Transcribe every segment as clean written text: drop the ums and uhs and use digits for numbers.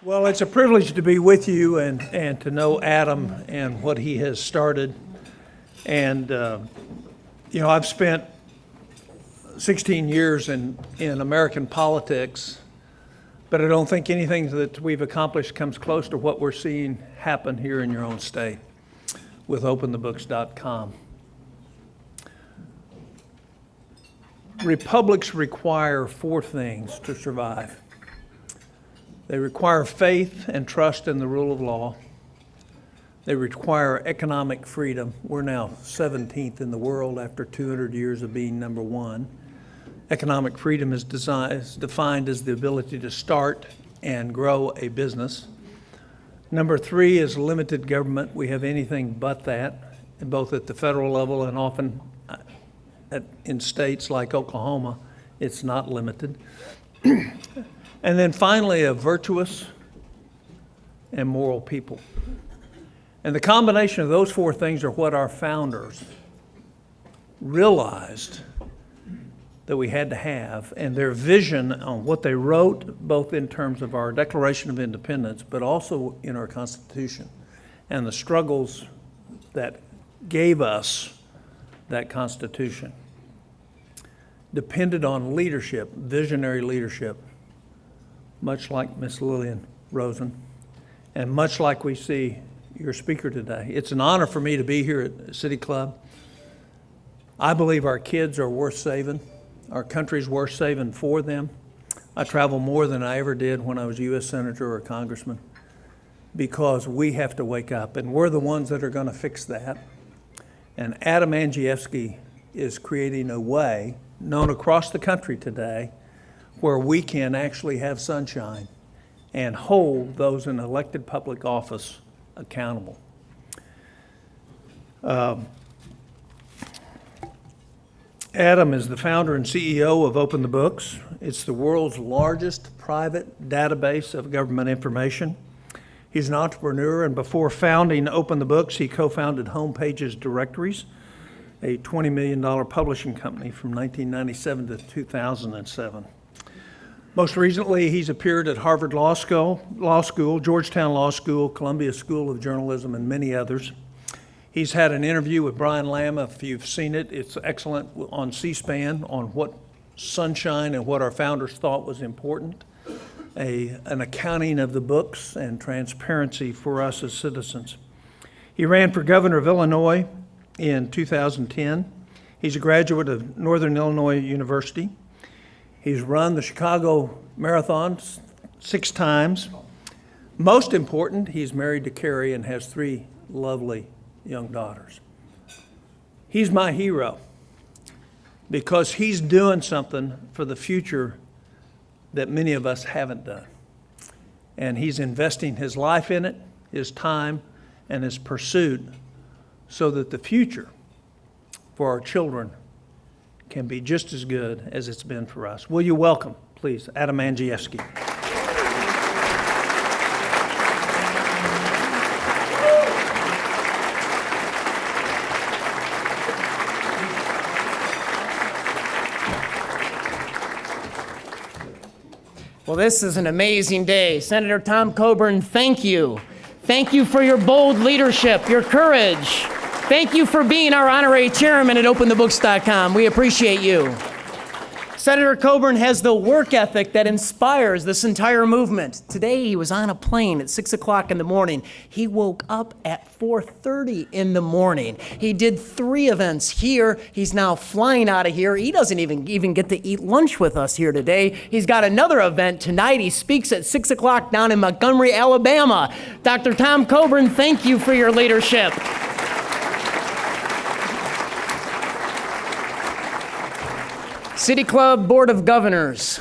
Well, it's a privilege to be with you and to know Adam and what he has started. And, I've spent 16 years in American politics, but I don't think anything that we've accomplished comes close to what we're seeing happen here in your own state with OpenTheBooks.com. Republics require four things to survive. They require faith and trust in the rule of law. They require economic freedom. We're now 17th in the world after 200 years of being number one. Economic freedom is defined as the ability to start and grow a business. Number three is limited government. We have anything but that, both at the federal level and often in states like Oklahoma, it's not limited. And then finally, a virtuous and moral people. And the combination of those four things are what our founders realized that we had to have, and their vision on what they wrote, both in terms of our Declaration of Independence, but also in our Constitution, and the struggles that gave us that Constitution, depended on leadership, visionary leadership, much like Miss Lillian Rosen, and much like we see your speaker today. It's an honor for me to be here at City Club. I believe our kids are worth saving. Our country's worth saving for them. I travel more than I ever did when I was U.S. Senator or Congressman because we have to wake up, and we're the ones that are going to fix that. And Adam Andrzejewski is creating a way known across the country today where we can actually have sunshine and hold those in elected public office accountable. Adam is the founder and CEO of OpenTheBooks. It's the world's largest private database of government information. He's an entrepreneur, and before founding OpenTheBooks, he co-founded Homepages Directories, a $20 million publishing company from 1997 to 2007. Most recently, he's appeared at Harvard Law School, Georgetown Law School, Columbia School of Journalism, and many others. He's had an interview with Brian Lamb, if you've seen it. It's excellent, on C-SPAN, on what sunshine and what our founders thought was important, an accounting of the books and transparency for us as citizens. He ran for governor of Illinois in 2010. He's a graduate of Northern Illinois University. He's run the Chicago Marathon 6 times. Most important, he's married to Carrie and has 3 lovely young daughters. He's my hero because he's doing something for the future that many of us haven't done. And he's investing his life in it, his time, and his pursuit so that the future for our children can be just as good as it's been for us. Will you welcome, please, Adam Andrzejewski. Well, this is an amazing day. Senator Tom Coburn, thank you. Thank you for your bold leadership, your courage. Thank you for being our honorary chairman at OpenTheBooks.com. We appreciate you. Senator Coburn has the work ethic that inspires this entire movement. Today, he was on a plane at 6 o'clock in the morning. He woke up at 4:30 in the morning. He did 3 events here. He's now flying out of here. He doesn't even get to eat lunch with us here today. He's got another event tonight. He speaks at 6 o'clock down in Montgomery, Alabama. Dr. Tom Coburn, thank you for your leadership. City Club Board of Governors,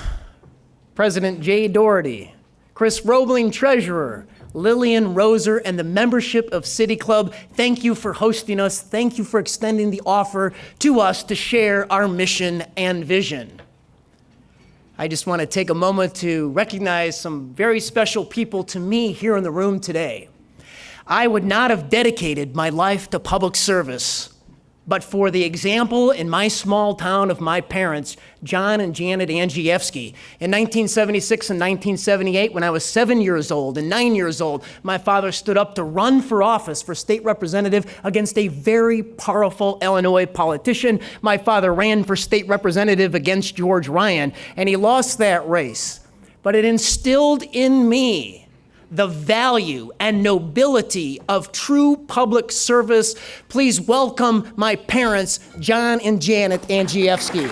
President Jay Doherty, Chris Roebling, Treasurer, Lillian Roser, and the membership of City Club, thank you for hosting us. Thank you for extending the offer to us to share our mission and vision. I just want to take a moment to recognize some very special people to me here in the room today. I would not have dedicated my life to public service but for the example in my small town of my parents, John and Janet Andrzejewski. In 1976 and 1978, when I was 7 years old and 9 years old, my father stood up to run for office for state representative against a very powerful Illinois politician. My father ran for state representative against George Ryan, and he lost that race. But it instilled in me the value and nobility of true public service. Please welcome my parents, John and Janet Andrzejewski.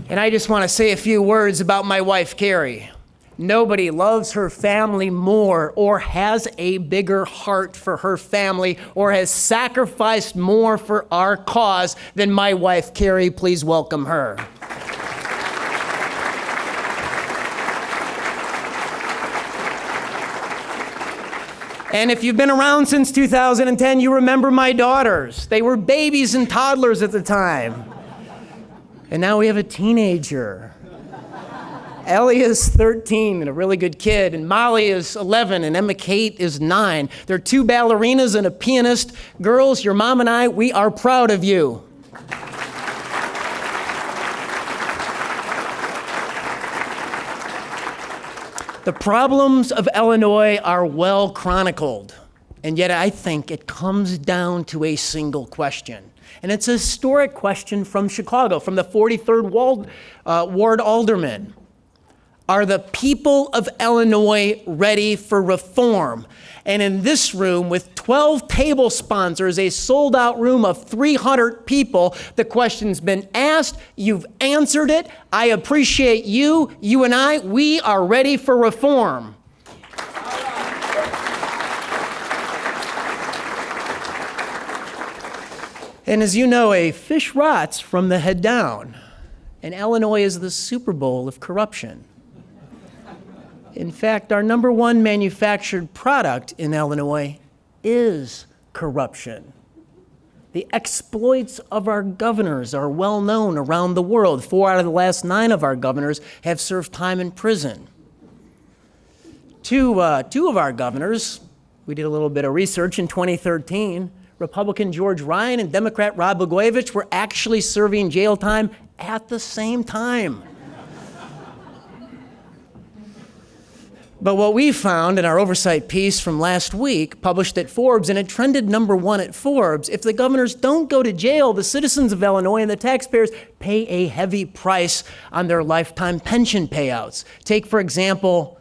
And I just want to say a few words about my wife, Carrie. Nobody loves her family more or has a bigger heart for her family or has sacrificed more for our cause than my wife, Carrie. Please welcome her. And if you've been around since 2010, you remember my daughters. They were babies and toddlers at the time. And now we have a teenager. Ellie is 13 and a really good kid, and Molly is 11, and Emma Kate is 9. They're 2 ballerinas and a pianist. Girls, your mom and I, we are proud of you. The problems of Illinois are well chronicled, and yet I think it comes down to a single question. And it's a historic question from Chicago, from the 43rd Ward Alderman. Are the people of Illinois ready for reform? And in this room, with 12 table sponsors, a sold-out room of 300 people, the question's been asked, you've answered it. I appreciate you. You and I, we are ready for reform. And as you know, a fish rots from the head down. And Illinois is the Super Bowl of corruption. In fact, our number one manufactured product in Illinois is corruption. The exploits of our governors are well known around the world. 4 out of the last 9 of our governors have served time in prison. Two of our governors, we did a little bit of research in 2013, Republican George Ryan and Democrat Rod Blagojevich were actually serving jail time at the same time. But what we found in our oversight piece from last week, published at Forbes, and it trended number 1 at Forbes, if the governors don't go to jail, the citizens of Illinois and the taxpayers pay a heavy price on their lifetime pension payouts. Take, for example,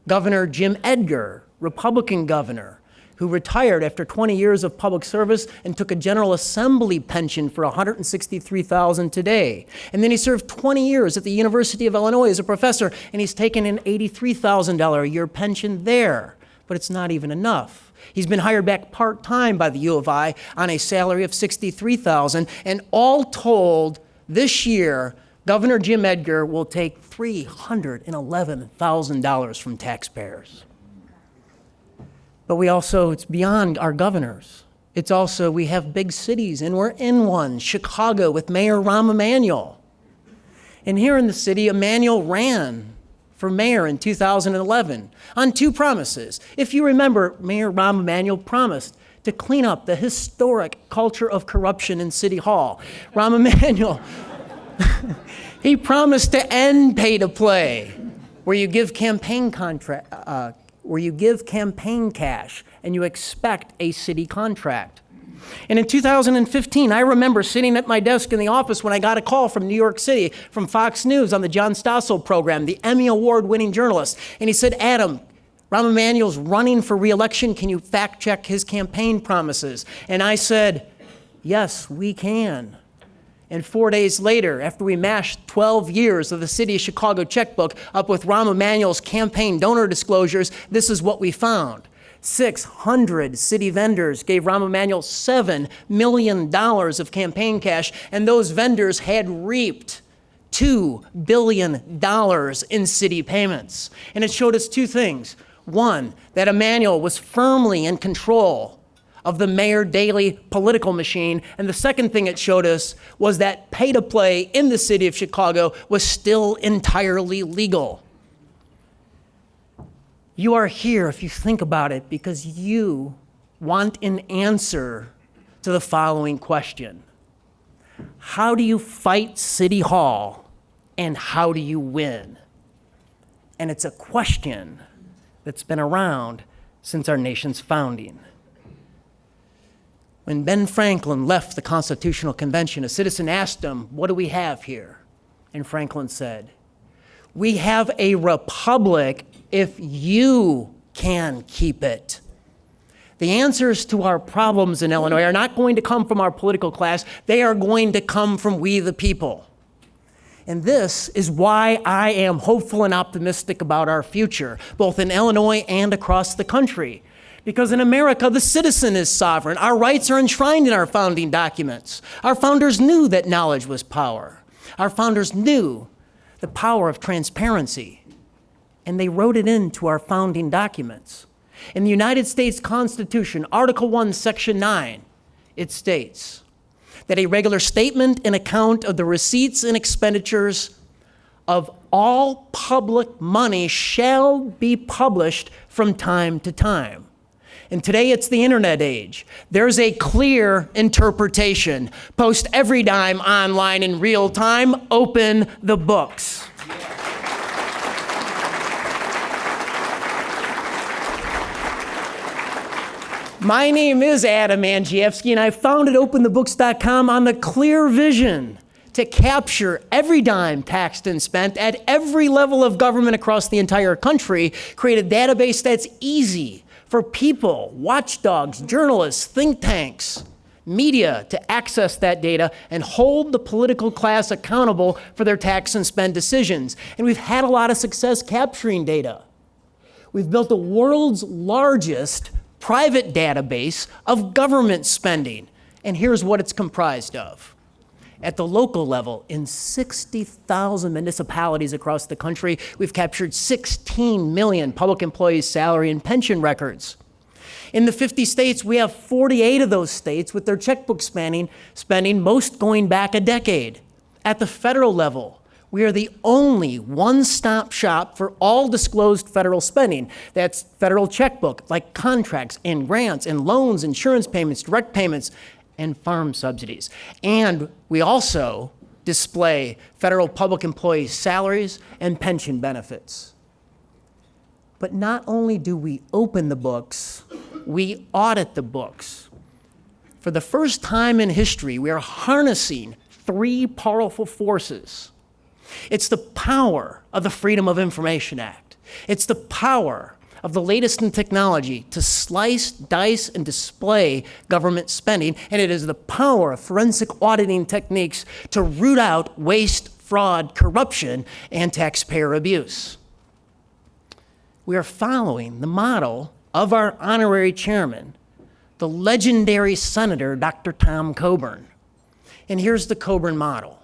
Governor Jim Edgar, Republican governor, who retired after 20 years of public service and took a General Assembly pension for $163,000 today. And then he served 20 years at the University of Illinois as a professor, and he's taken an $83,000 a year pension there. But it's not even enough. He's been hired back part-time by the U of I on a salary of $63,000, and all told, this year, Governor Jim Edgar will take $311,000 from taxpayers. But it's beyond our governors. It's also, we have big cities, and we're in one, Chicago, with Mayor Rahm Emanuel. And here in the city, Emanuel ran for mayor in 2011 on 2 promises. If you remember, Mayor Rahm Emanuel promised to clean up the historic culture of corruption in City Hall. Rahm Emanuel, he promised to end pay-to-play, where you give campaign cash and you expect a city contract. And in 2015, I remember sitting at my desk in the office when I got a call from New York City, from Fox News on the John Stossel program, the Emmy Award-winning journalist. And he said, Adam, Rahm Emanuel's running for re-election. Can you fact-check his campaign promises? And I said, yes, we can. And 4 days later, after we mashed 12 years of the City of Chicago checkbook up with Rahm Emanuel's campaign donor disclosures, this is what we found. 600 city vendors gave Rahm Emanuel $7 million of campaign cash, and those vendors had reaped $2 billion in city payments. And it showed us 2 things. One, that Emanuel was firmly in control of the Mayor Daley political machine. And the second thing it showed us was that pay-to-play in the city of Chicago was still entirely legal. You are here, if you think about it, because you want an answer to the following question. How do you fight City Hall, and how do you win? And it's a question that's been around since our nation's founding. When Ben Franklin left the Constitutional Convention, a citizen asked him, "What do we have here?" And Franklin said, "We have a republic if you can keep it." The answers to our problems in Illinois are not going to come from our political class. They are going to come from we the people. And this is why I am hopeful and optimistic about our future, both in Illinois and across the country. Because in America, the citizen is sovereign. Our rights are enshrined in our founding documents. Our founders knew that knowledge was power. Our founders knew the power of transparency, and they wrote it into our founding documents. In the United States Constitution, Article 1, Section 9, it states that a regular statement and account of the receipts and expenditures of all public money shall be published from time to time. And today it's the internet age. There's a clear interpretation. Post every dime online in real time. Open the books. My name is Adam Andrzejewski, and I founded OpenTheBooks.com on the clear vision to capture every dime taxed and spent at every level of government across the entire country, create a database that's easy for people, watchdogs, journalists, think tanks, media to access that data and hold the political class accountable for their tax and spend decisions. And we've had a lot of success capturing data. We've built the world's largest private database of government spending. And here's what it's comprised of. At the local level, in 60,000 municipalities across the country, we've captured 16 million public employees' salary and pension records. In the 50 states, we have 48 of those states with their checkbook spending, most going back a decade. At the federal level, we are the only one-stop shop for all disclosed federal spending. That's federal checkbook, like contracts and grants and loans, insurance payments, direct payments, and farm subsidies. And we also display federal public employees' salaries and pension benefits. But not only do we open the books, we audit the books. For the first time in history, we are harnessing three powerful forces. It's the power of the Freedom of Information Act. It's the power of the latest in technology to slice, dice, and display government spending, and it is the power of forensic auditing techniques to root out waste, fraud, corruption, and taxpayer abuse. We are following the model of our honorary chairman, the legendary Senator Dr. Tom Coburn. And here's the Coburn model.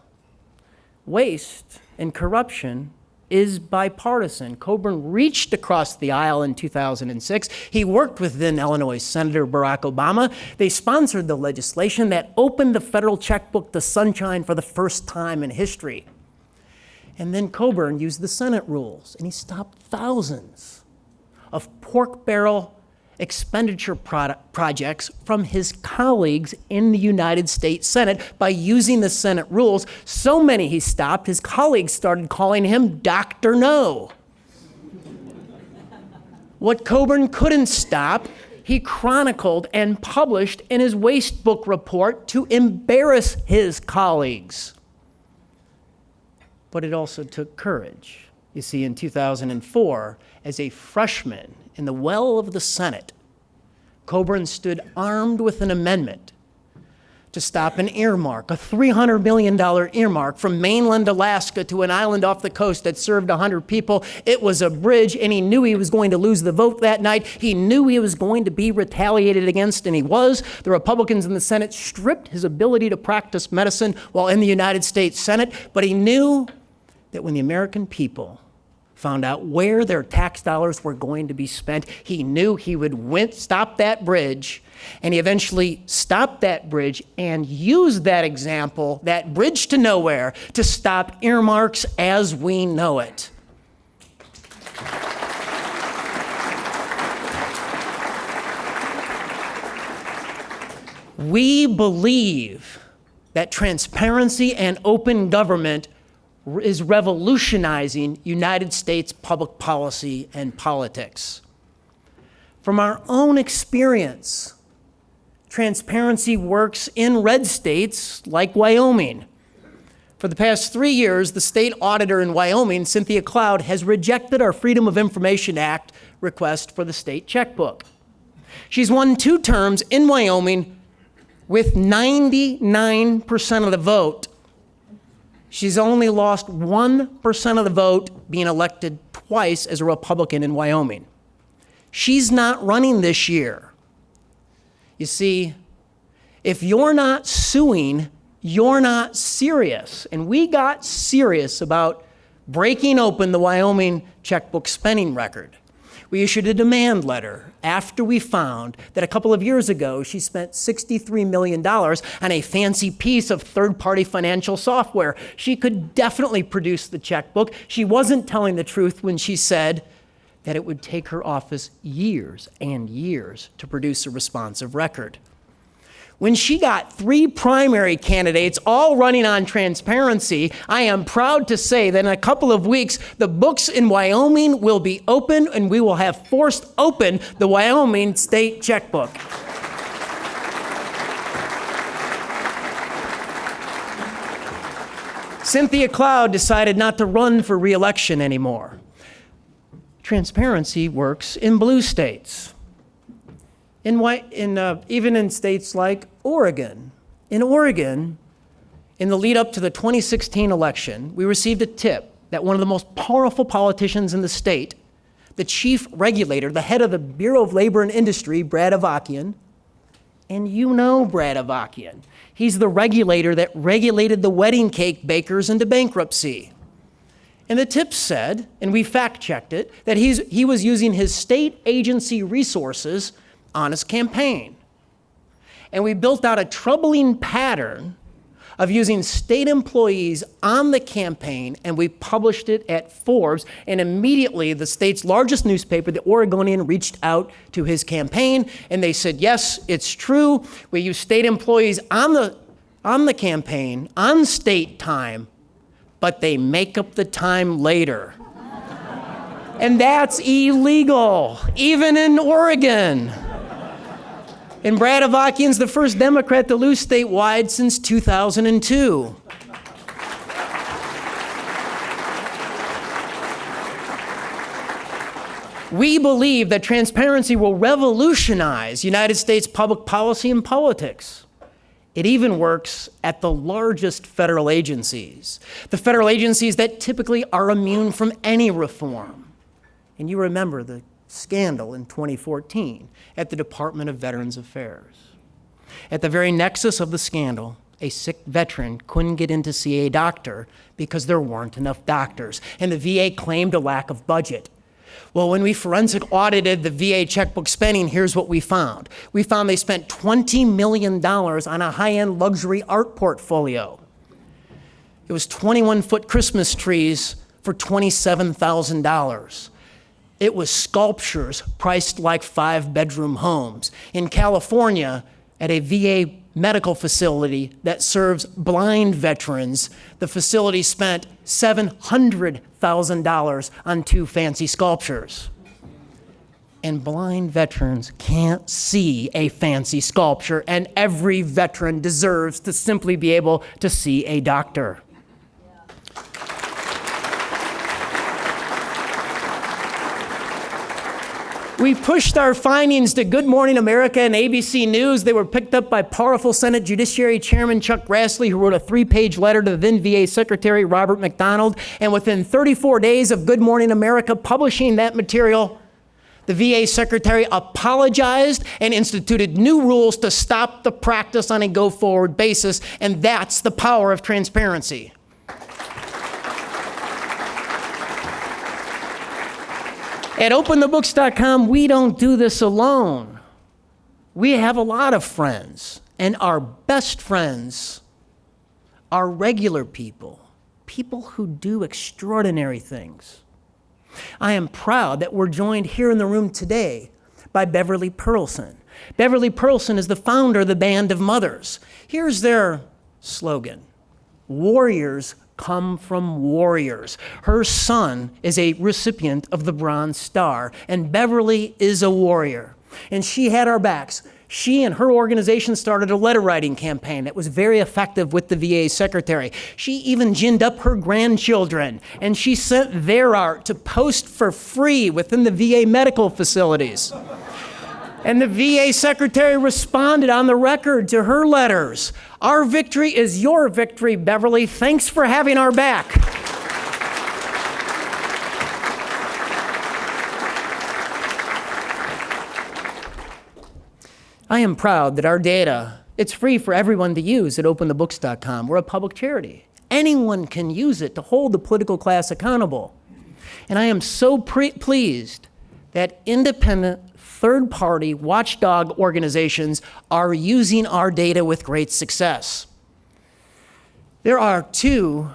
Waste and corruption is bipartisan. Coburn reached across the aisle in 2006. He worked with then Illinois Senator Barack Obama. They sponsored the legislation that opened the federal checkbook to sunshine for the first time in history. And then Coburn used the Senate rules, and he stopped thousands of pork barrel expenditure projects from his colleagues in the United States Senate by using the Senate rules. So many he stopped, his colleagues started calling him Dr. No. What Coburn couldn't stop, he chronicled and published in his waste book report to embarrass his colleagues. But it also took courage. You see, in 2004, as a freshman in the well of the Senate, Coburn stood armed with an amendment to stop an earmark, a $300 million earmark from mainland Alaska to an island off the coast that served 100 people. It was a bridge, and he knew he was going to lose the vote that night. He knew he was going to be retaliated against, and he was. The Republicans in the Senate stripped his ability to practice medicine while in the United States Senate, but he knew that when the American people found out where their tax dollars were going to be spent. He knew he would stop that bridge, and he eventually stopped that bridge and used that example, that bridge to nowhere, to stop earmarks as we know it. We believe that transparency and open government is revolutionizing United States public policy and politics. From our own experience, transparency works in red states like Wyoming. For the past 3 years, the state auditor in Wyoming, Cynthia Cloud, has rejected our Freedom of Information Act request for the state checkbook. She's won 2 terms in Wyoming with 99% of the vote. She's only lost 1% of the vote, being elected twice as a Republican in Wyoming. She's not running this year. You see, if you're not suing, you're not serious. And we got serious about breaking open the Wyoming checkbook spending record. We issued a demand letter after we found that a couple of years ago she spent $63 million on a fancy piece of third-party financial software. She could definitely produce the checkbook. She wasn't telling the truth when she said that it would take her office years and years to produce a responsive record. When she got 3 primary candidates all running on transparency, I am proud to say that in a couple of weeks, the books in Wyoming will be open, and we will have forced open the Wyoming state checkbook. Cynthia Cloud decided not to run for re-election anymore. Transparency works in blue states. Even in states like Oregon. In Oregon, in the lead up to the 2016 election, we received a tip that one of the most powerful politicians in the state, the chief regulator, the head of the Bureau of Labor and Industry, Brad Avakian, and you know Brad Avakian. He's the regulator that regulated the wedding cake bakers into bankruptcy. And the tip said, and we fact-checked it, that he was using his state agency resources on his campaign. And we built out a troubling pattern of using state employees on the campaign, and we published it at Forbes, and immediately the state's largest newspaper, the Oregonian, reached out to his campaign, and they said, yes, it's true. We use state employees on the campaign, on state time, but they make up the time later. And that's illegal, even in Oregon. And Brad Avakian's the first Democrat to lose statewide since 2002. We believe that transparency will revolutionize United States public policy and politics. It even works at the largest federal agencies, the federal agencies that typically are immune from any reform. And you remember the scandal in 2014 at the Department of Veterans Affairs. At the very nexus of the scandal, a sick veteran couldn't get in to see a doctor because there weren't enough doctors, and the VA claimed a lack of budget. Well, when we forensic audited the VA checkbook spending, here's what we found. We found they spent $20 million on a high-end luxury art portfolio. It was 21-foot Christmas trees for $27,000. It was sculptures priced like 5-bedroom homes. In California, at a VA medical facility that serves blind veterans, the facility spent $700,000 on 2 fancy sculptures. And blind veterans can't see a fancy sculpture, and every veteran deserves to simply be able to see a doctor. We pushed our findings to Good Morning America and ABC News. They were picked up by powerful Senate Judiciary Chairman Chuck Grassley, who wrote a 3-page letter to the then VA Secretary Robert McDonald. And within 34 days of Good Morning America publishing that material, the VA Secretary apologized and instituted new rules to stop the practice on a go-forward basis. And that's the power of transparency. At OpenTheBooks.com, we don't do this alone. We have a lot of friends, and our best friends are regular people, people who do extraordinary things. I am proud that we're joined here in the room today by Beverly Pearlson. Beverly Pearlson is the founder of the Band of Mothers. Here's their slogan: warriors come from warriors. Her son is a recipient of the Bronze Star, and Beverly is a warrior. And she had our backs. She and her organization started a letter writing campaign that was very effective with the VA secretary. She even ginned up her grandchildren, and she sent their art to post for free within the VA medical facilities. And the VA secretary responded on the record to her letters. Our victory is your victory, Beverly. Thanks for having our back. I am proud that our data, it's free for everyone to use at OpenTheBooks.com. We're a public charity. Anyone can use it to hold the political class accountable. And I am so pleased that independent third-party watchdog organizations are using our data with great success. There are 2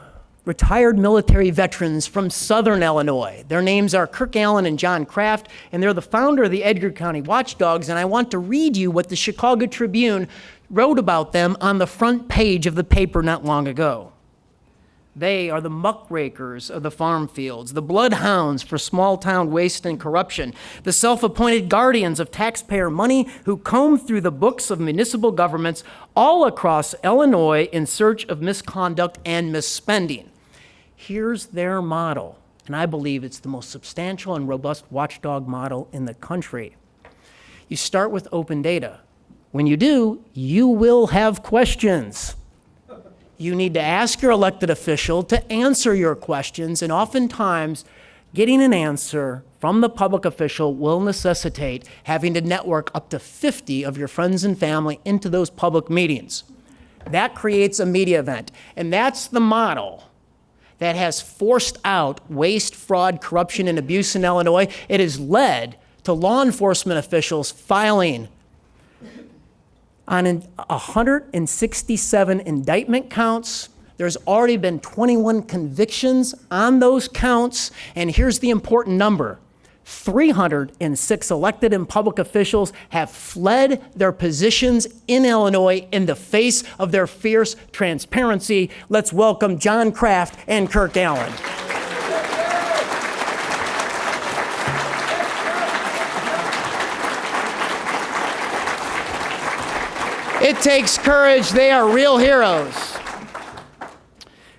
retired military veterans from Southern Illinois. Their names are Kirk and John Kraft, and they're the founder of the Edgar County Watchdogs, and I want to read you what the Chicago Tribune wrote about them on the front page of the paper not long ago. They are the muckrakers of the farm fields, the bloodhounds for small-town waste and corruption, the self-appointed guardians of taxpayer money who comb through the books of municipal governments all across Illinois in search of misconduct and misspending. Here's their model, and I believe it's the most substantial and robust watchdog model in the country. You start with open data. When you do, you will have questions. You need to ask your elected official to answer your questions, and oftentimes getting an answer from the public official will necessitate having to network up to 50 of your friends and family into those public meetings. That creates a media event, and that's the model that has forced out waste, fraud, corruption, and abuse in Illinois. It has led to law enforcement officials filing on 167 indictment counts. There's already been 21 convictions on those counts, and here's the important number. 306 elected and public officials have fled their positions in Illinois in the face of their fierce transparency. Let's welcome John Kraft and Kirk Allen. It takes courage. They are real heroes.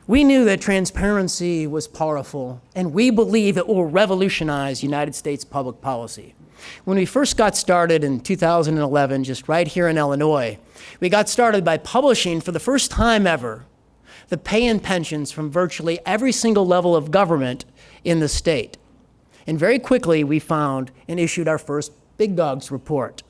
We knew that transparency was powerful, and we believe it will revolutionize United States public policy. When we first got started in 2011, just right here in Illinois, we got started by publishing for the first time ever the pay and pensions from virtually every single level of government in the state. And very quickly, we found and issued our first Big Dogs report.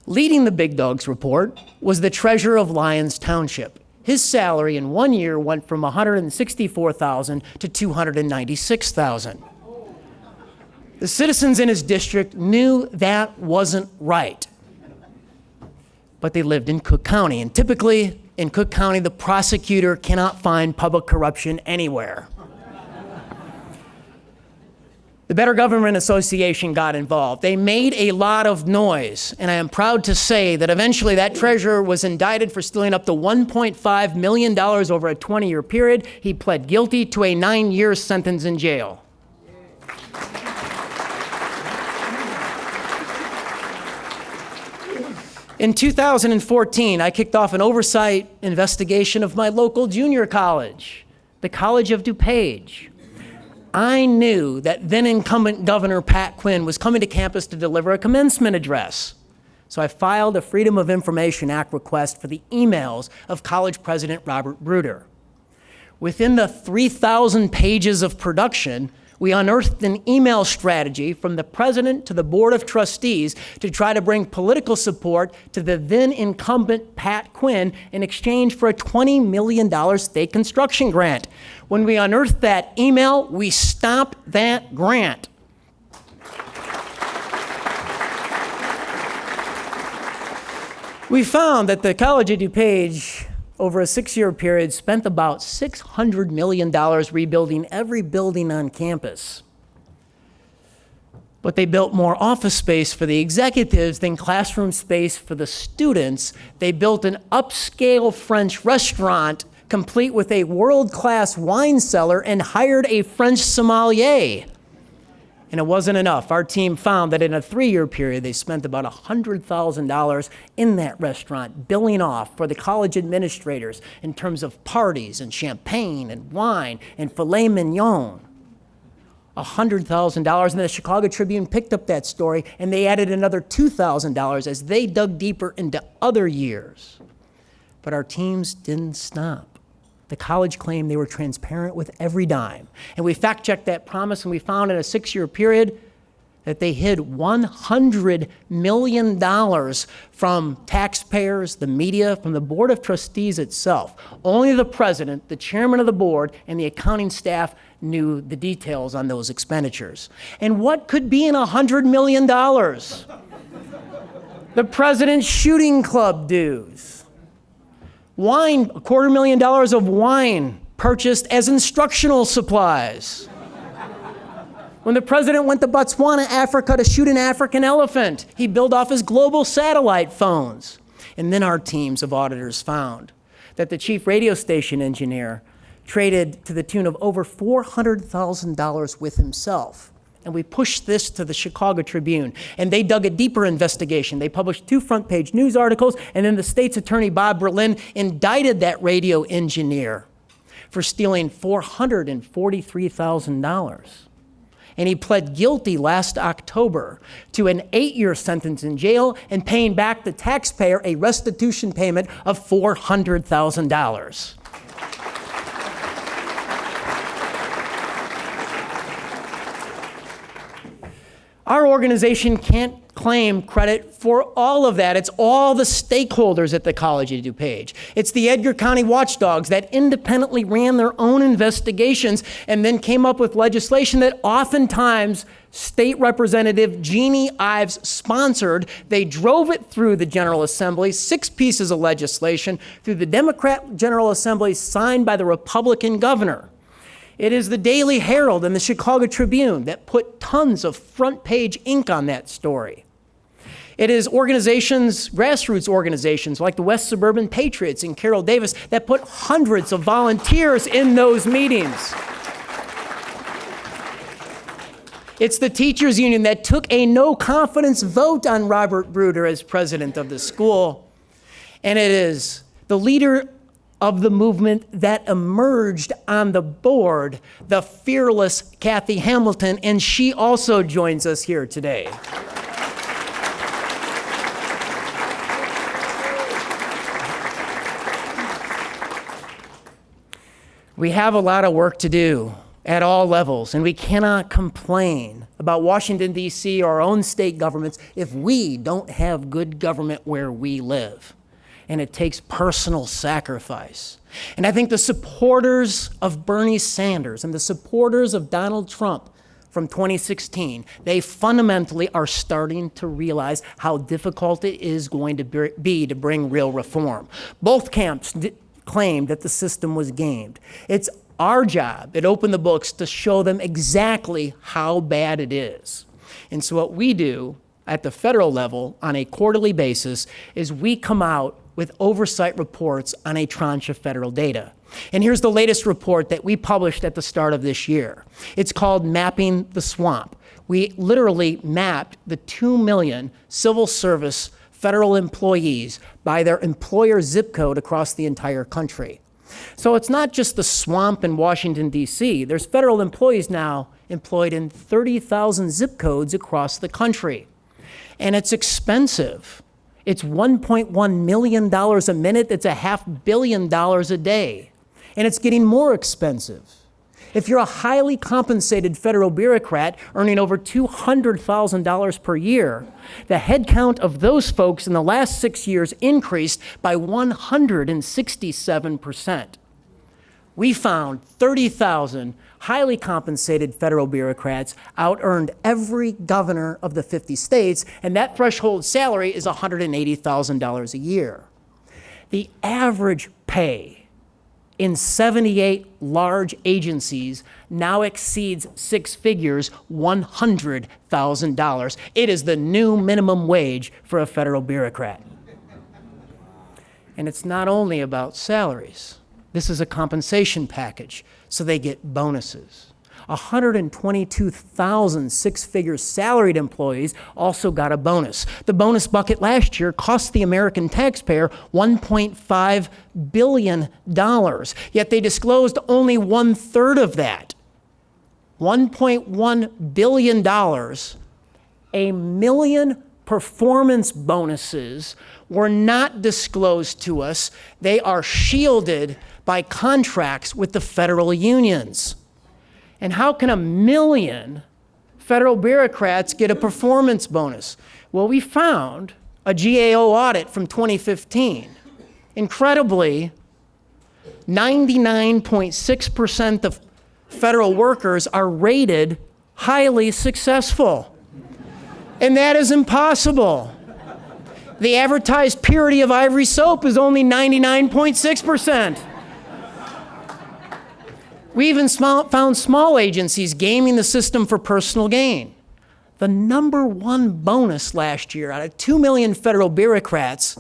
Leading the Big Dogs report was the treasurer of Lyons Township. His salary in 1 year went from $164,000 to $296,000. The citizens in his district knew that wasn't right, but they lived in Cook County, and typically in Cook County, the prosecutor cannot find public corruption anywhere. The Better Government Association got involved. They made a lot of noise, and I am proud to say that eventually that treasurer was indicted for stealing up to $1.5 million over a 20-year period. He pled guilty to a 9-year sentence in jail. In 2014, I kicked off an oversight investigation of my local junior college, the College of DuPage. I knew that then incumbent Governor Pat Quinn was coming to campus to deliver a commencement address. So I filed a Freedom of Information Act request for the emails of College President Robert Bruder. Within the 3,000 pages of production, we unearthed an email strategy from the president to the board of trustees to try to bring political support to the then incumbent Pat Quinn in exchange for a $20 million state construction grant. When we unearthed that email, we stopped that grant. We found that the College of DuPage, over a 6-year period, spent about $600 million rebuilding every building on campus. But they built more office space for the executives than classroom space for the students. They built an upscale French restaurant complete with a world-class wine cellar and hired a French sommelier. And it wasn't enough. Our team found that in a 3-year period, they spent about $100,000 in that restaurant, billing off for the college administrators in terms of parties and champagne and wine and filet mignon. $100,000, and the Chicago Tribune picked up that story, and they added another $2,000 as they dug deeper into other years. But our teams didn't stop. The college claimed they were transparent with every dime. And we fact-checked that promise, and we found in a 6-year period that they hid $100 million from taxpayers, the media, from the Board of Trustees itself. Only the president, the chairman of the board, and the accounting staff knew the details on those expenditures. And what could be in $100 million? The president's shooting club dues. Wine, $250,000 of wine purchased as instructional supplies. When the president went to Botswana, Africa, to shoot an African elephant, he billed off his global satellite phones. And then our teams of auditors found that the chief radio station engineer traded to the tune of over $400,000 with himself. And we pushed this to the Chicago Tribune, and they dug a deeper investigation. They published 2 front-page news articles, and then the state's attorney, Bob Berlin, indicted that radio engineer for stealing $443,000. And he pled guilty last October to an 8-year sentence in jail and paying back the taxpayer a restitution payment of $400,000. Our organization can't claim credit for all of that. It's all the stakeholders at the College of DuPage. It's the Edgar County watchdogs that independently ran their own investigations and then came up with legislation that oftentimes State Representative Jeannie Ives sponsored. They drove it through the General Assembly, 6 pieces of legislation, through the Democrat General Assembly, signed by the Republican governor. It is the Daily Herald and the Chicago Tribune that put tons of front-page ink on that story. It is organizations, grassroots organizations like the West Suburban Patriots and Carol Davis that put hundreds of volunteers in those meetings. It's the teachers union that took a no-confidence vote on Robert Bruder as president of the school. And it is the leader of the movement that emerged on the board, the fearless Kathy Hamilton, and she also joins us here today. We have a lot of work to do at all levels, and we cannot complain about Washington, D.C. or our own state governments if we don't have good government where we live. And it takes personal sacrifice. And I think the supporters of Bernie Sanders and the supporters of Donald Trump from 2016, they fundamentally are starting to realize how difficult it is going to be to bring real reform. Both camps claimed that the system was gamed. It's our job at Open the Books to show them exactly how bad it is. And so what we do at the federal level on a quarterly basis is we come out with oversight reports on a tranche of federal data. And here's the latest report that we published at the start of this year. It's called Mapping the Swamp. We literally mapped the 2 million civil service federal employees by their employer zip code across the entire country. So it's not just the swamp in Washington, D.C. There's federal employees now employed in 30,000 zip codes across the country. And it's expensive. It's $1.1 million a minute. It's $500 million a day. And it's getting more expensive. If you're a highly compensated federal bureaucrat earning over $200,000 per year, the headcount of those folks in the last 6 years increased by 167%. we found 30,000 highly compensated federal bureaucrats out-earned every governor of the 50 states, and that threshold salary is $180,000 a year. The average pay in 78 large agencies now exceeds six figures, $100,000. It is the new minimum wage for a federal bureaucrat. And it's not only about salaries. This is a compensation package, so they get bonuses. 122,000 six-figure salaried employees also got a bonus. The bonus bucket last year cost the American taxpayer $1.5 billion, yet they disclosed only 1/3 of that. $1.1 billion, a million performance bonuses were not disclosed to us. They are shielded by contracts with the federal unions. And how can 1 million federal bureaucrats get a performance bonus? Well, we found a GAO audit from 2015. Incredibly, 99.6% of federal workers are rated highly successful. And that is impossible. The advertised purity of Ivory soap is only 99.6%. We even found small agencies gaming the system for personal gain. The #1 bonus last year out of 2 million federal bureaucrats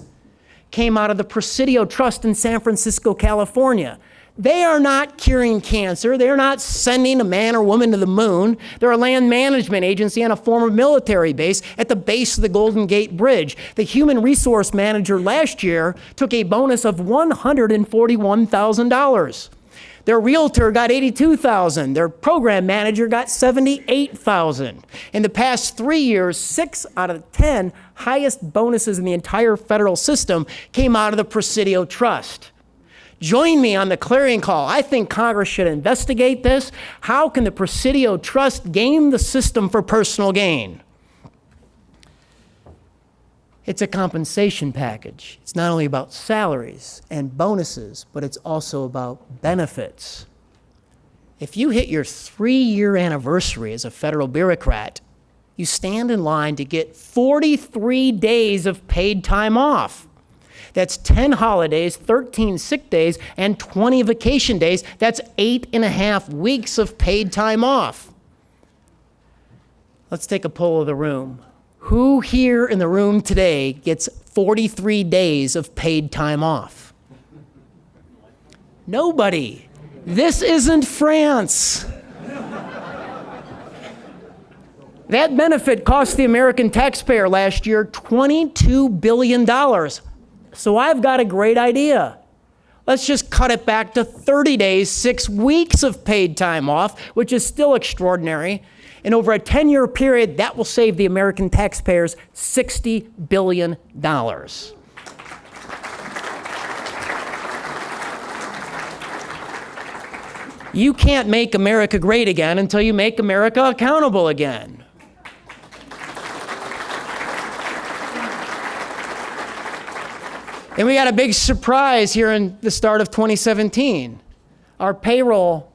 came out of the Presidio Trust in San Francisco, California. They are not curing cancer. They're not sending a man or woman to the moon. They're a land management agency on a former military base at the base of the Golden Gate Bridge. The human resource manager last year took a bonus of $141,000. Their realtor got $82,000. Their program manager got $78,000. In the past 3 years, 6 out of 10 highest bonuses in the entire federal system came out of the Presidio Trust. Join me on the clarion call. I think Congress should investigate this. How can the Presidio Trust game the system for personal gain? It's a compensation package. It's not only about salaries and bonuses, but it's also about benefits. If you hit your 3-year anniversary as a federal bureaucrat, you stand in line to get 43 days of paid time off. That's 10 holidays, 13 sick days, and 20 vacation days. That's 8.5 weeks of paid time off. Let's take a poll of the room. Who here in the room today gets 43 days of paid time off? Nobody. This isn't France. That benefit cost the American taxpayer last year $22 billion. So I've got a great idea. Let's just cut it back to 30 days, 6 weeks of paid time off, which is still extraordinary. And over a 10-year period, that will save the American taxpayers $60 billion. You can't make America great again until you make America accountable again. And we got a big surprise here in the start of 2017. Our payroll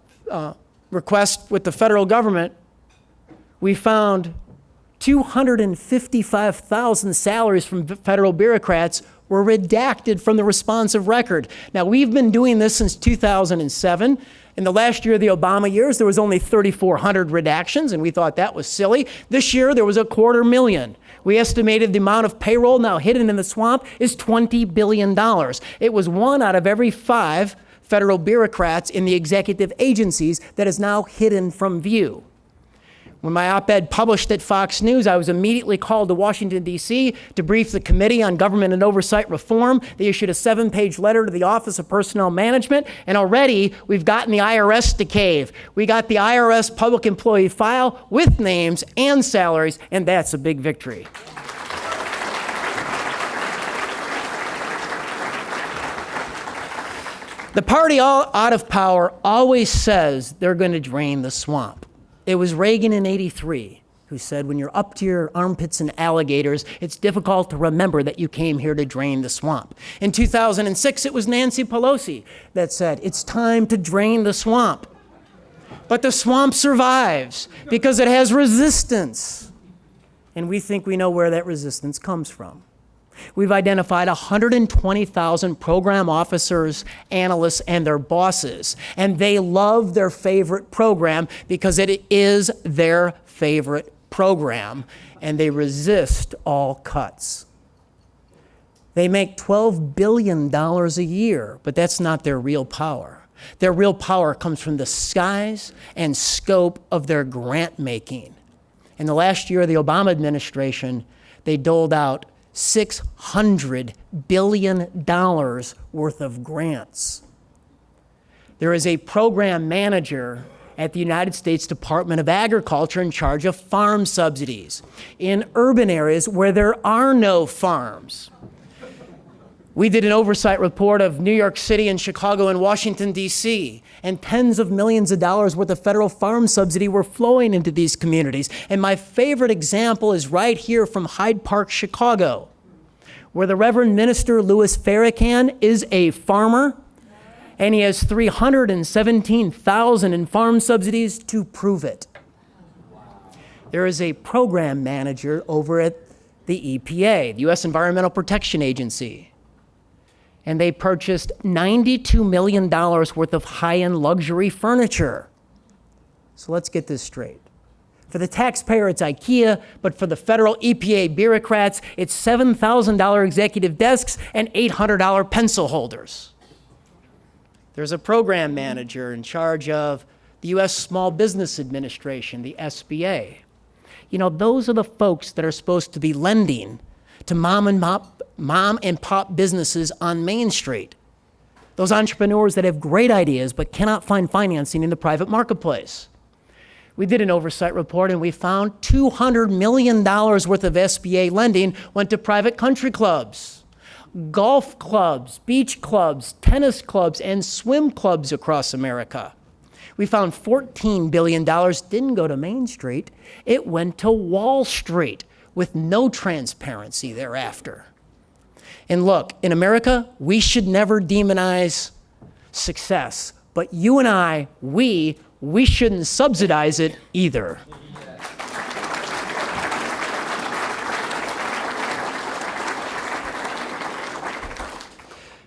request with the federal government, we found 255,000 salaries from federal bureaucrats were redacted from the responsive record. Now, we've been doing this since 2007. In the last year of the Obama years, there was only 3,400 redactions, and we thought that was silly. This year, there was 250,000. We estimated the amount of payroll now hidden in the swamp is $20 billion. It was 1 out of every 5 federal bureaucrats in the executive agencies that is now hidden from view. When my op-ed published at Fox News, I was immediately called to Washington, D.C. to brief the Committee on Government and Oversight Reform. They issued a 7-page letter to the Office of Personnel Management, and already we've gotten the IRS to cave. We got the IRS public employee file with names and salaries, and that's a big victory. The party out of power always says they're going to drain the swamp. It was Reagan in '83 who said, when you're up to your armpits in alligators, it's difficult to remember that you came here to drain the swamp. In 2006, it was Nancy Pelosi that said, it's time to drain the swamp. But the swamp survives because it has resistance. And we think we know where that resistance comes from. We've identified 120,000 program officers, analysts, and their bosses. And they love their favorite program because it is their favorite program. And they resist all cuts. They make $12 billion a year, but that's not their real power. Their real power comes from the size and scope of their grant making. In the last year of the Obama administration, they doled out $600 billion worth of grants. There is a program manager at the United States Department of Agriculture in charge of farm subsidies in urban areas where there are no farms. We did an oversight report of New York City and Chicago and Washington, D.C., and tens of millions of dollars worth of federal farm subsidy were flowing into these communities. And my favorite example is right here from Hyde Park, Chicago, where the Reverend Minister Louis Farrakhan is a farmer, and he has $317,000 in farm subsidies to prove it. There is a program manager over at the EPA, the U.S. Environmental Protection Agency, and they purchased $92 million worth of high-end luxury furniture. So let's get this straight. For the taxpayer, it's IKEA, but for the federal EPA bureaucrats, it's $7,000 executive desks and $800 pencil holders. There's a program manager in charge of the U.S. Small Business Administration, the SBA. You know, those are the folks that are supposed to be lending to mom and pop businesses on Main Street. Those entrepreneurs that have great ideas but cannot find financing in the private marketplace. We did an oversight report and we found $200 million worth of SBA lending went to private country clubs, golf clubs, beach clubs, tennis clubs, and swim clubs across America. We found $14 billion didn't go to Main Street, it went to Wall Street with no transparency thereafter. And look, in America, we should never demonize success, but you and I, we shouldn't subsidize it either.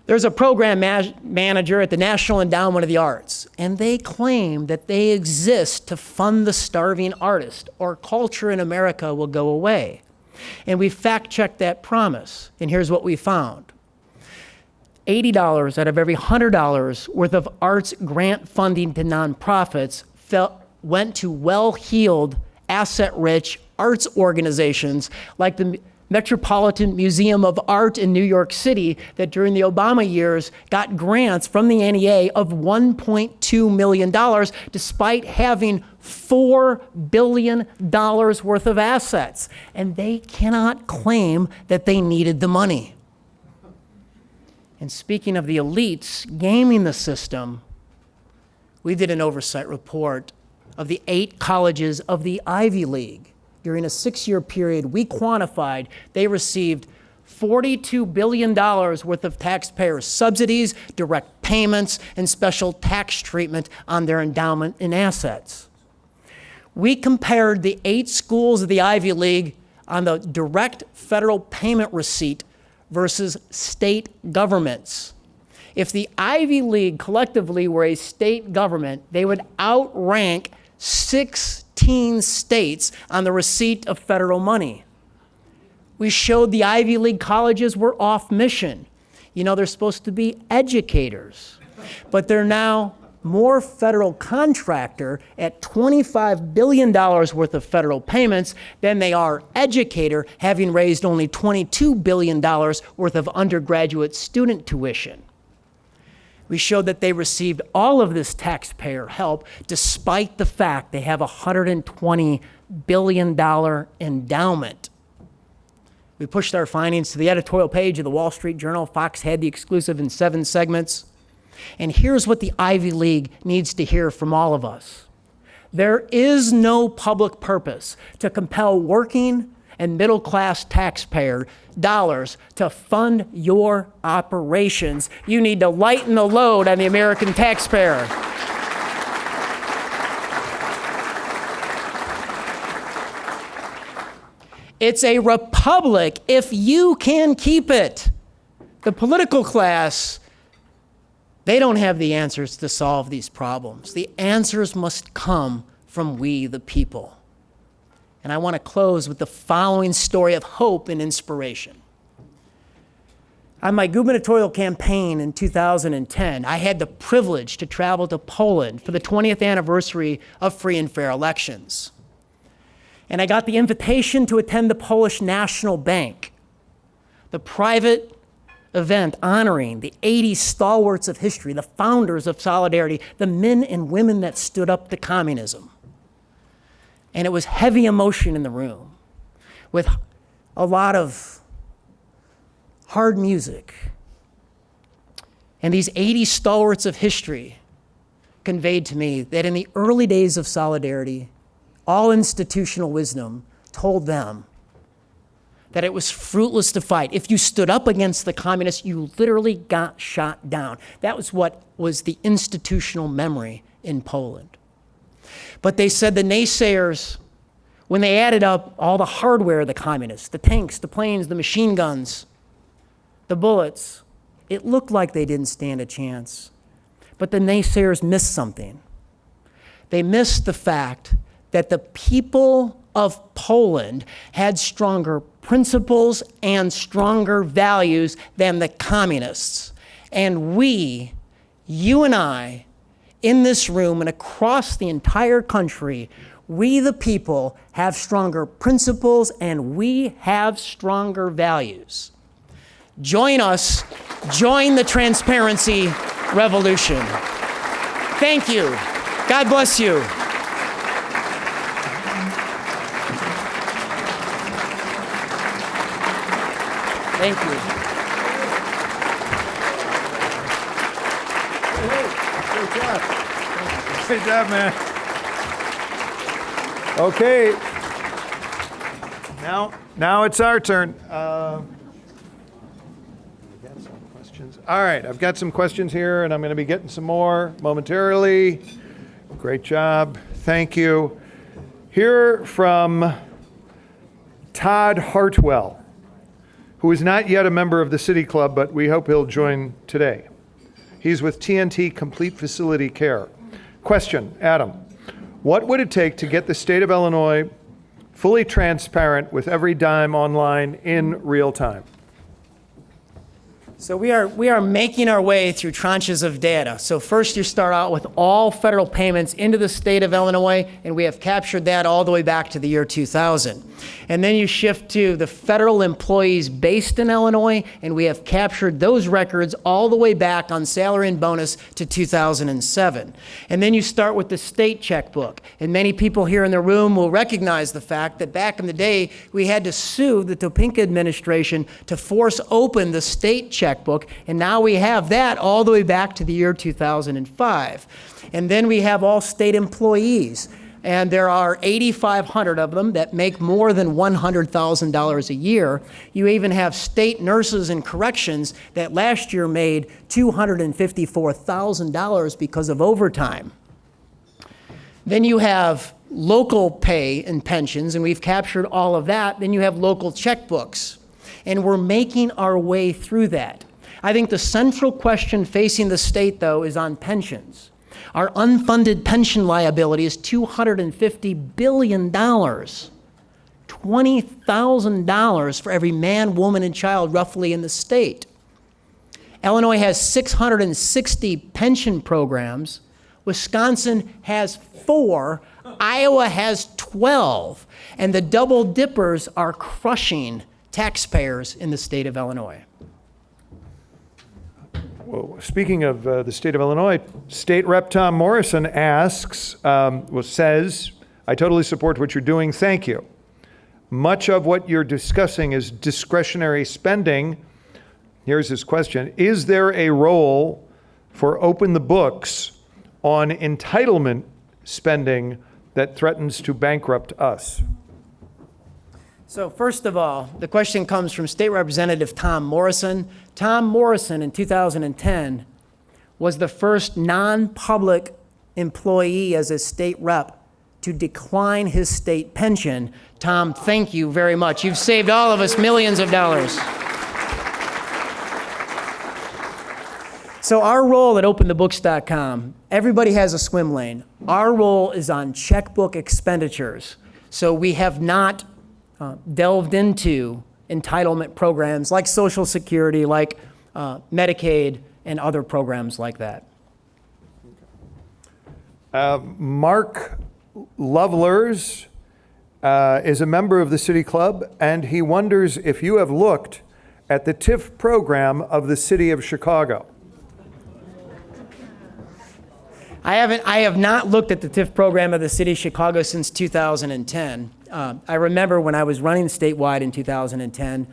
There's a program manager at the National Endowment of the Arts, and they claim that they exist to fund the starving artist, or culture in America will go away. And we fact-checked that promise, and here's what we found. $80 out of every $100 worth of arts grant funding to nonprofits went to well-heeled, asset-rich arts organizations like the Metropolitan Museum of Art in New York City that during the Obama years got grants from the NEA of $1.2 million despite having $4 billion worth of assets. And they cannot claim that they needed the money. And speaking of the elites gaming the system, we did an oversight report of the 8 colleges of the Ivy League. During a 6-year period, we quantified they received $42 billion worth of taxpayer subsidies, direct payments, and special tax treatment on their endowment and assets. We compared the 8 schools of the Ivy League on the direct federal payment receipt versus state governments. If the Ivy League collectively were a state government, they would outrank 16 states on the receipt of federal money. We showed the Ivy League colleges were off mission. You know, they're supposed to be educators, but they're now more federal contractor at $25 billion worth of federal payments than they are educator, having raised only $22 billion worth of undergraduate student tuition. We showed that they received all of this taxpayer help despite the fact they have a $120 billion endowment. We pushed our findings to the editorial page of the Wall Street Journal. Fox had the exclusive in 7 segments. And here's what the Ivy League needs to hear from all of us. There is no public purpose to compel working and middle-class taxpayer dollars to fund your operations. You need to lighten the load on the American taxpayer. It's a republic if you can keep it. The political class, they don't have the answers to solve these problems. The answers must come from we, the people. And I want to close with the following story of hope and inspiration. On my gubernatorial campaign in 2010, I had the privilege to travel to Poland for the 20th anniversary of free and fair elections. And I got the invitation to attend the Polish National Bank, the private event honoring the 80 stalwarts of history, the founders of Solidarity, the men and women that stood up to communism. And it was heavy emotion in the room with a lot of hard music. And these 80 stalwarts of history conveyed to me that in the early days of Solidarity, all institutional wisdom told them that it was fruitless to fight. If you stood up against the communists, you literally got shot down. That was what was the institutional memory in Poland. But they said the naysayers, when they added up all the hardware of the communists, the tanks, the planes, the machine guns, the bullets, it looked like they didn't stand a chance. But the naysayers missed something. They missed the fact that the people of Poland had stronger principles and stronger values than the communists. And we, you and I, in this room and across the entire country, we the people have stronger principles and we have stronger values. Join us, join the transparency revolution. Thank you. God bless you. Thank you. Great job. Great job, man. Okay. Now it's our turn. We got some questions. All right, I've got some questions here, and I'm going to be getting some more momentarily. Great job. Thank you. Here from Todd Hartwell, who is not yet a member of the City Club, but we hope he'll join today. He's with TNT Complete Facility Care. Question, Adam, what would it take to get the state of Illinois fully transparent with every dime online in real time? So we are making our way through tranches of data. So first you start out with all federal payments into the state of Illinois, and we have captured that all the way back to the year 2000. And then you shift to the federal employees based in Illinois, and we have captured those records all the way back on salary and bonus to 2007. And then you start with the state checkbook. And many people here in the room will recognize the fact that back in the day, we had to sue the Topinka administration to force open the state checkbook, and now we have that all the way back to the year 2005. And then we have all state employees, and there are 8,500 of them that make more than $100,000 a year. You even have state nurses and corrections that last year made $254,000 because of overtime. Then you have local pay and pensions, and we've captured all of that. Then you have local checkbooks, and we're making our way through that. I think the central question facing the state, though, is on pensions. Our unfunded pension liability is $250 billion, $20,000 for every man, woman, and child roughly in the state. Illinois has 660 pension programs. Wisconsin has 4. Iowa has 12. And the double dippers are crushing taxpayers in the state of Illinois. Well, speaking of the state of Illinois, State Rep Tom Morrison asks, says, I totally support what you're doing. Thank you. Much of what you're discussing is discretionary spending. Here's his question. Is there a role for Open the Books on entitlement spending that threatens to bankrupt us? So first of all, the question comes from State Representative Tom Morrison. Tom Morrison in 2010 was the first non-public employee as a state rep to decline his state pension. Tom, thank you very much. You've saved all of us millions of dollars. So our role at OpenTheBooks.com, everybody has a swim lane. Our role is on checkbook expenditures. So we have not delved into entitlement programs like Social Security, like Medicaid, and other programs like that. Mark Lovelers is a member of the City Club, and he wonders if you have looked at the TIF program of the City of Chicago. I have not looked at the TIF program of the City of Chicago since 2010. I remember when I was running statewide in 2010,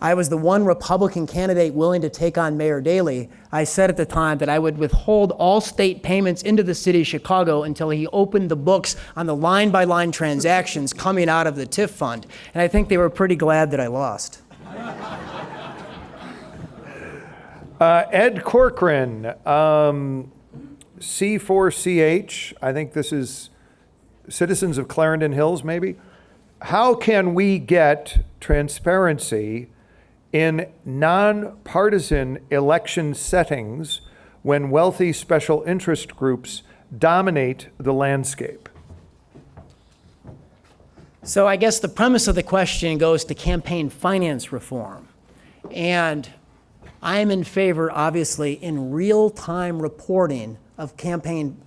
I was the one Republican candidate willing to take on Mayor Daley. I said at the time that I would withhold all state payments into the City of Chicago until he opened the books on the line-by-line transactions coming out of the TIF fund. And I think they were pretty glad that I lost. Ed Corcoran, C4CH, I think this is Citizens of Clarendon Hills, maybe. How can we get transparency in nonpartisan election settings when wealthy special interest groups dominate the landscape? So I guess the premise of the question goes to campaign finance reform. And I'm in favor, obviously, in real-time reporting of campaign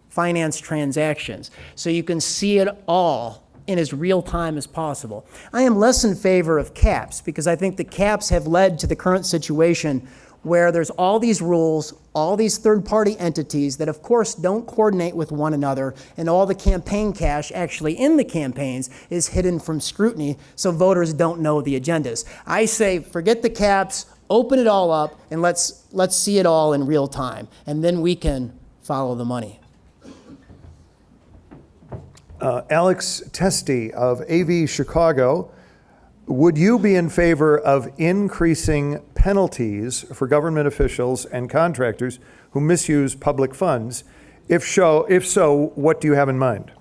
finance transactions, so you can see it all in as real time as possible. I am less in favor of caps because I think the caps have led to the current situation where there's all these rules, all these third-party entities that of course don't coordinate with one another, and all the campaign cash actually in the campaigns is hidden from scrutiny, so voters don't know the agendas. I say forget the caps, open it all up, and let's see it all in real time, and then we can follow the money. Alex Testi of AV Chicago, would you be in favor of increasing penalties for government officials and contractors who misuse public funds? If so, what do you have in mind?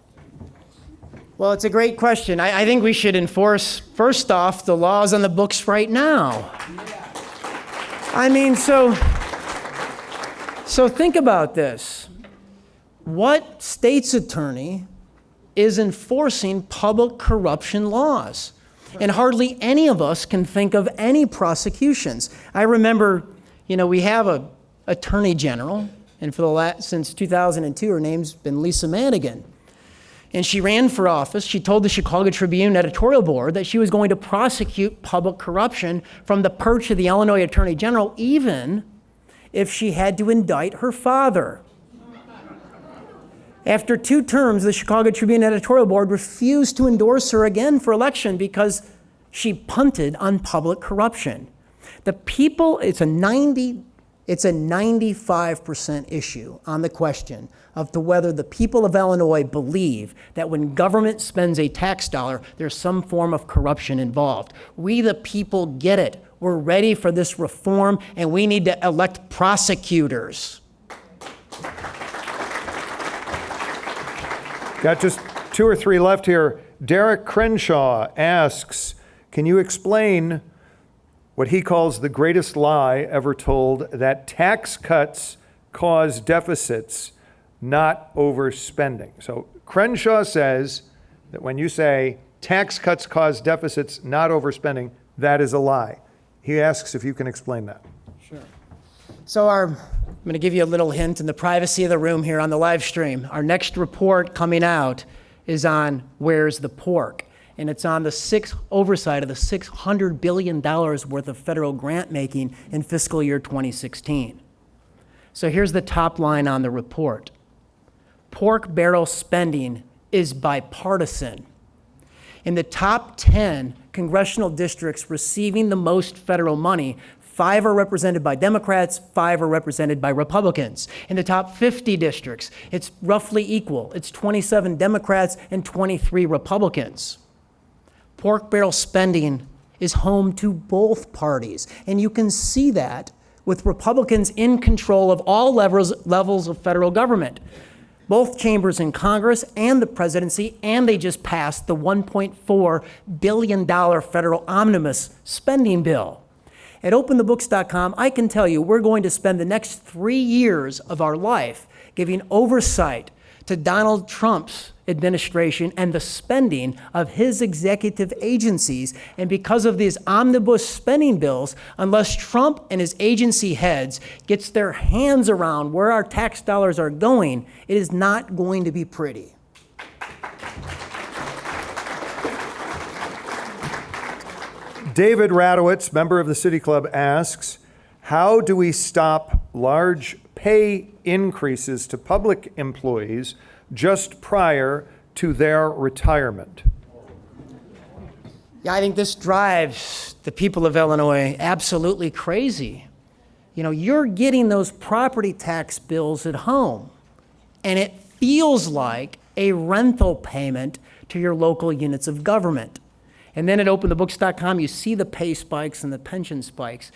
Well, it's a great question. I think we should enforce, first off, the laws on the books right now. I mean, so think about this. What state's attorney is enforcing public corruption laws? And hardly any of us can think of any prosecutions. I remember, we have a attorney general, and since 2002, her name's been Lisa Madigan. And she ran for office. She told the Chicago Tribune editorial board that she was going to prosecute public corruption from the perch of the Illinois Attorney General, even if she had to indict her father. After 2 terms, the Chicago Tribune editorial board refused to endorse her again for election because she punted on public corruption. The people, it's a 95% issue on the question of whether the people of Illinois believe that when government spends a tax dollar, there's some form of corruption involved. We, the people, get it. We're ready for this reform, and we need to elect prosecutors. Got just 2 or 3 left here. Derek Crenshaw asks, can you explain what he calls the greatest lie ever told, that tax cuts cause deficits, not overspending? So Crenshaw says that when you say tax cuts cause deficits, not overspending, that is a lie. He asks if you can explain that. Sure. So I'm going to give you a little hint in the privacy of the room here on the live stream. Our next report coming out is on Where's the Pork? And it's on the oversight of the $600 billion worth of federal grant making in fiscal year 2016. So here's the top line on the report. Pork barrel spending is bipartisan. In the top 10 congressional districts receiving the most federal money, 5 are represented by Democrats, 5 are represented by Republicans. In the top 50 districts, it's roughly equal. It's 27 Democrats and 23 Republicans. Pork barrel spending is home to both parties, and you can see that with Republicans in control of all levels of federal government, both chambers in Congress and the presidency, and they just passed the $1.4 billion federal omnibus spending bill. At OpenTheBooks.com, I can tell you we're going to spend the next 3 years of our life giving oversight to Donald Trump's administration and the spending of his executive agencies. And because of these omnibus spending bills, unless Trump and his agency heads gets their hands around where our tax dollars are going, it is not going to be pretty. David Radowitz, member of the City Club, asks, how do we stop large pay increases to public employees just prior to their retirement? Yeah, I think this drives the people of Illinois absolutely crazy. You know, you're getting those property tax bills at home, and it feels like a rental payment to your local units of government. And then at OpenTheBooks.com, you see the pay spikes and the pension spikes.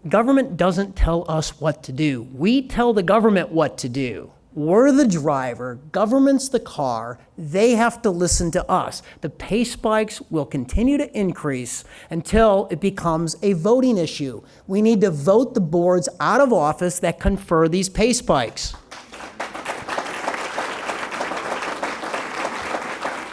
Government doesn't tell us what to do. We tell the government what to do. We're the driver, government's the car, they have to listen to us. The pay spikes will continue to increase until it becomes a voting issue. We need to vote the boards out of office that confer these pay spikes.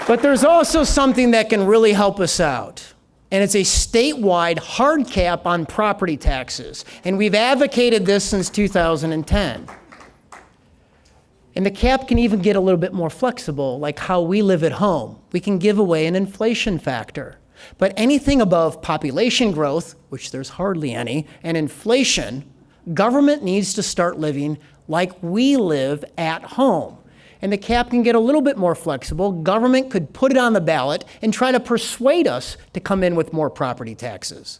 But there's also something that can really help us out. And it's a statewide hard cap on property taxes. And we've advocated this since 2010. And the cap can even get a little bit more flexible, like how we live at home. We can give away an inflation factor. But anything above population growth, which there's hardly any, and inflation, government needs to start living like we live at home. And the cap can get a little bit more flexible. Government could put it on the ballot and try to persuade us to come in with more property taxes.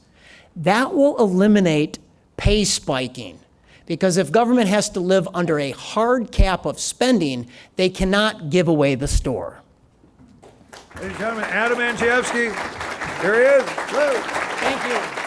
That will eliminate pay spiking, because if government has to live under a hard cap of spending, they cannot give away the store. Ladies and gentlemen, Adam Andrzejewski, here he is. Woo. Thank you.